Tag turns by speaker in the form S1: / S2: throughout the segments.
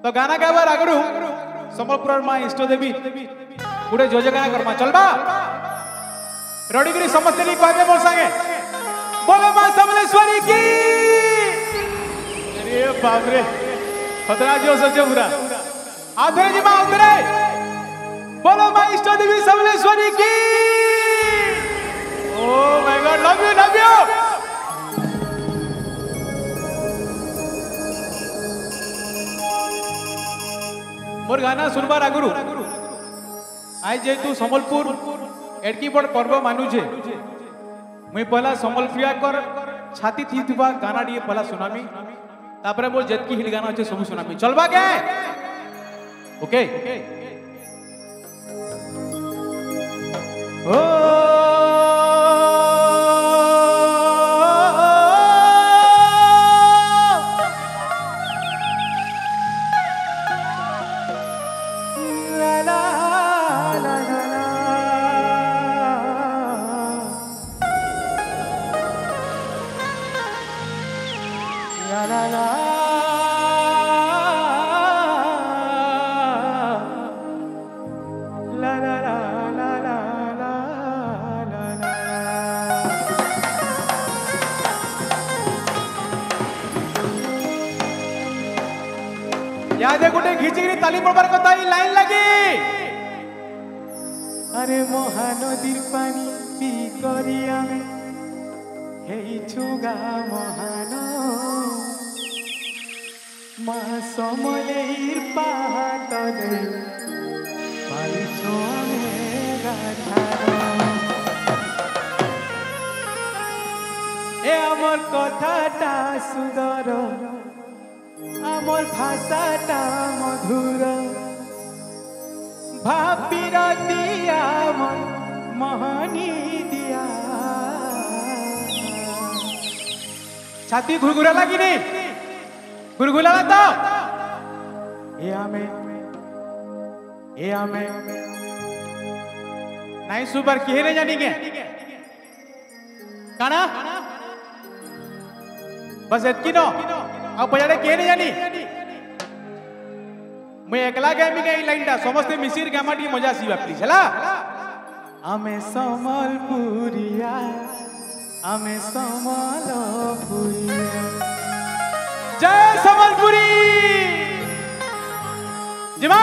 S1: तो गाना गाबार आगु संबलपुर माँ इष्ट देवी गोटे जय गाना करमा चलबा रेडी करी समस्त कहबे मोर संगे बोलो माँ समलेश्वरी की। अरे बाप रे खतरा जो सच्चे पूरा आधे जी माँ उतरे बोलो माँ इष्ट देवी समलेश्वरी की। Oh my god love you love you. मोर गाना सुनबार आगु आज जेतु संबलपुर एडकी बड़ पर्व मानुछे मुई पहला संबलप्रिया कर छाती थी गाना डी पहला सुनामी तापरे मोर जेतकी हिट गाना अच्छे सब सुनामी चलबा के ओके ओ याद है गुटे घिचिगिरी ताली पड़बार कथा ई लाइन लगी। अरे महानदीर पानी पी करी आमे हेई छुगा महान मा समलेर पाहातले पाइछो आमे गाथार ए आमर कथाटा सुंदर आमर भाषाटा मधुर भापीर दिया महानी दिया छाती घुरघुरा लगी नहीं घुरघुरा तो ये आमे नहीं सुपर किए नहीं जानी के काना बस इतकी नो अब बजारे किए नहीं जानी मैं एकला गेमी के लाइनटा समस्त मिसिर गामाटी मजा आसीबा प्लीज हला आमे समलपुरिया आमे समलपुरिया जय समलपुरी जिमा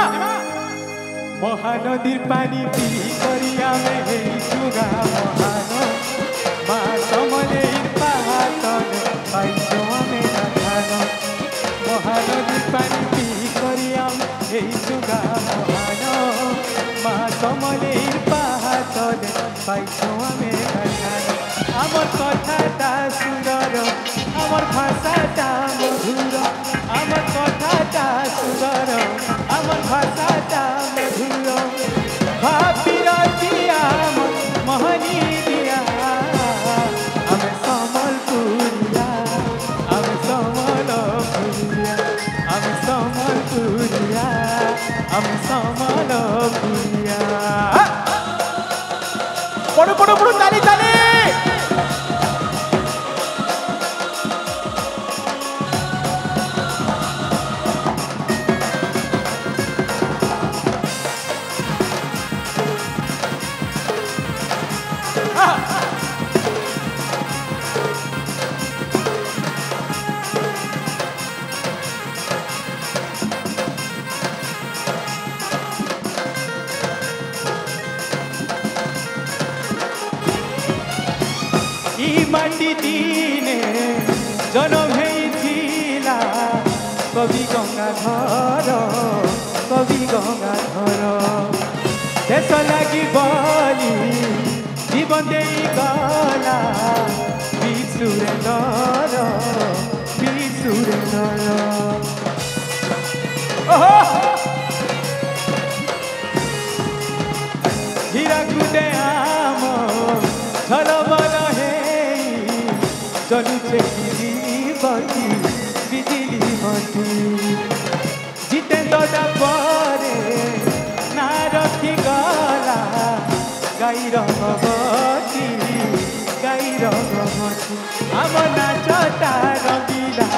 S1: महानदीर पानी पी करी आमे हेइछुगा महान मा समलेर पाहातले पाइछो आमे गाथान महानदीर पानी पी करी आमे हेइछुगा महान मा समलेर पाहातले पाइछो आमे गाथान आमर कथाटा सुंदर आमर भाषाटा मधुर आमर कथाटा सुंदर आमर भाषाटा मधुर भापीर दिया महनी दिया आमे समलपुरिया आमे समलपुरिया आमे समलपुरिया आमे समलपुरिया पड़ो पड़ो पड़ो ताली ताली माटी दीने जन्म हेइथिला कवि गंगाधर कवि गंगाधर देश लागी बलि जीवन देई गला वीर सुरेंद्र हीराकुदे आम झलमल चलुचे बती बिजली मती जितेन्द्र परे ना रखी गला गाई रंगवती आम नाचटा रंगीला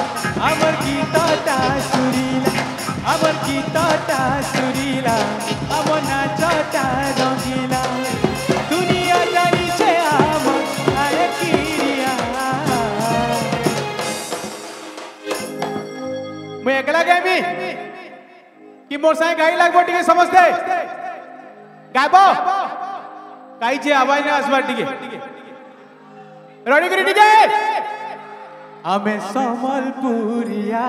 S1: आमर गीतटा सुरीला आमर मुझे एकला गायबी कि मोर साए गाई लागबो टिके समझते गायबो गाई जे आवाज ने आसबार टिके रेडी करी टिके आमे समलपुरिया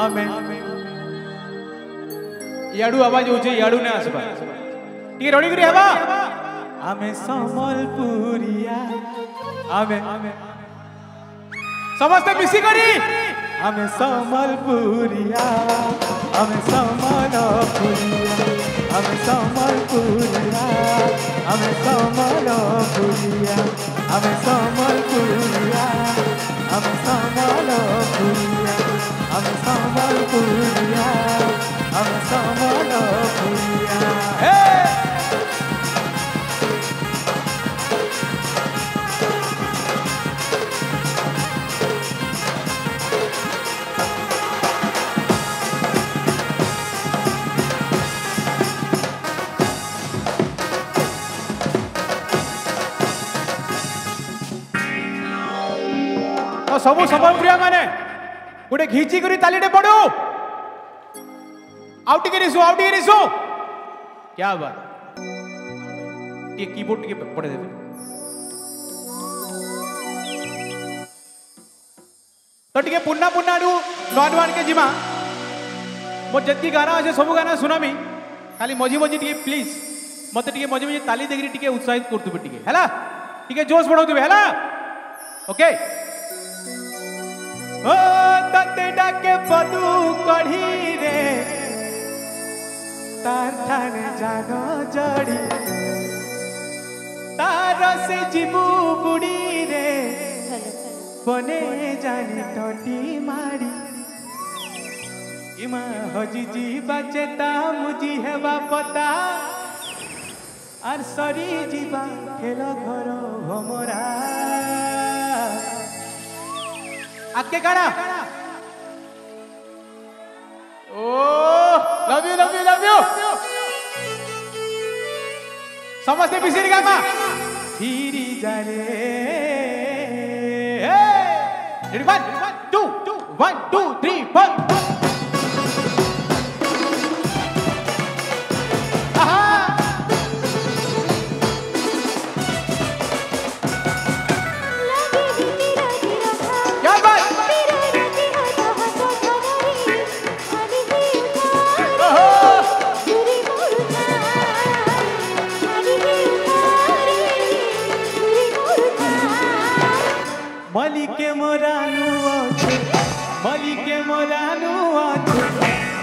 S1: आमे याडू आवाज होचे याडू ने आसबार टिके रेडी करी हवा आमे समलपुरिया आमे समझते मिसी करी आमे समलपुरिया आमे समलपुरिया आमे समलपुरिया आमे समलपुरिया आमे समलपुरिया आमे समलपुरिया आमे समलपुरिया आमे समलपुरिया हे सबू समलपुरिया माने गोटे घिची करी तालीटे पड़ू आउट के रिसु क्या बात ये कीबोर्ड के पड़े देवे तो टिके पुन्ना पुन्ना डू नॉन के जिमा मो जत्ती गाना अच्छे सब गाना सुनामी खाली मझी मझी टिके प्लीज मत टिके मझी मझी ताली देगी टिके उत्साहित करतुबे टिके हैला टिके जोश बढ़ाउतुबे हैला ओके ओ तते डाके पदू कढ़ी रे तार ठाने जानो जड़ी तार से जीवू बुड़ी रे बने जानी टोटी मारी इमा हजी जी बचेता मुझी हेवा पता आर सरी जीवा खेलो घरो भमरा आके गाना ओ लव यू समझते बिसिर गामा धीरी जाने रेडी 1 2 1 2 3 4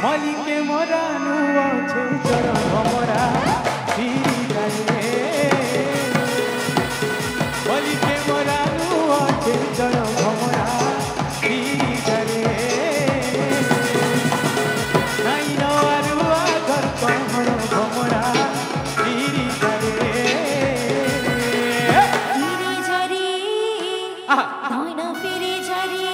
S1: मलिके मोरानु आछे चलो हमरा धीरी जाने मलिके मोरानु आछे चलो हमरा धीरी जाने नाई नो आरुआ घर कहरो हमरा धीरी जाने
S2: धीरी जारी धोइना फिरी जारी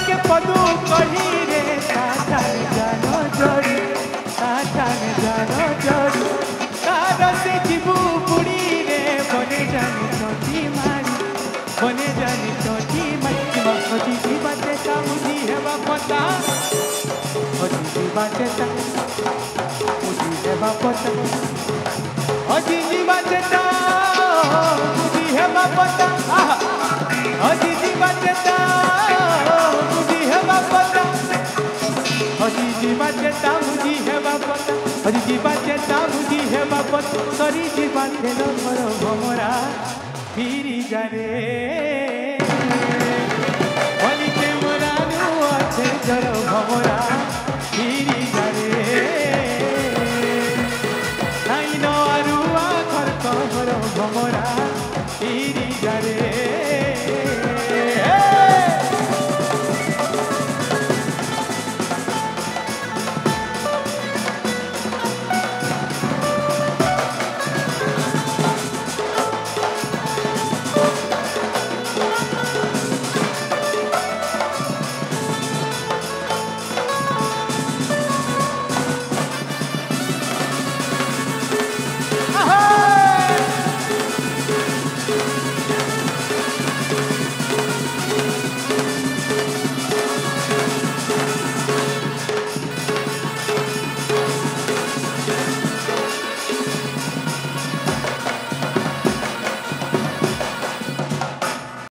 S1: के पदू कढ़ी रे साठान जानो जोड़ी तार से जीवू बुड़ी रे बने जानी टोटी मारी हजी जी बाते मुझी हेवा पता हजी जी बाते मुझी हेवा पता हजी जी बाते मुझी हेवा पता हजी जी बाते मुझी हेवा पता हजी जी बाते मुझी हेवा पता हजी जी बाते मुझी हेवा पता सरी जी बाते लो भमरा फिरी जाने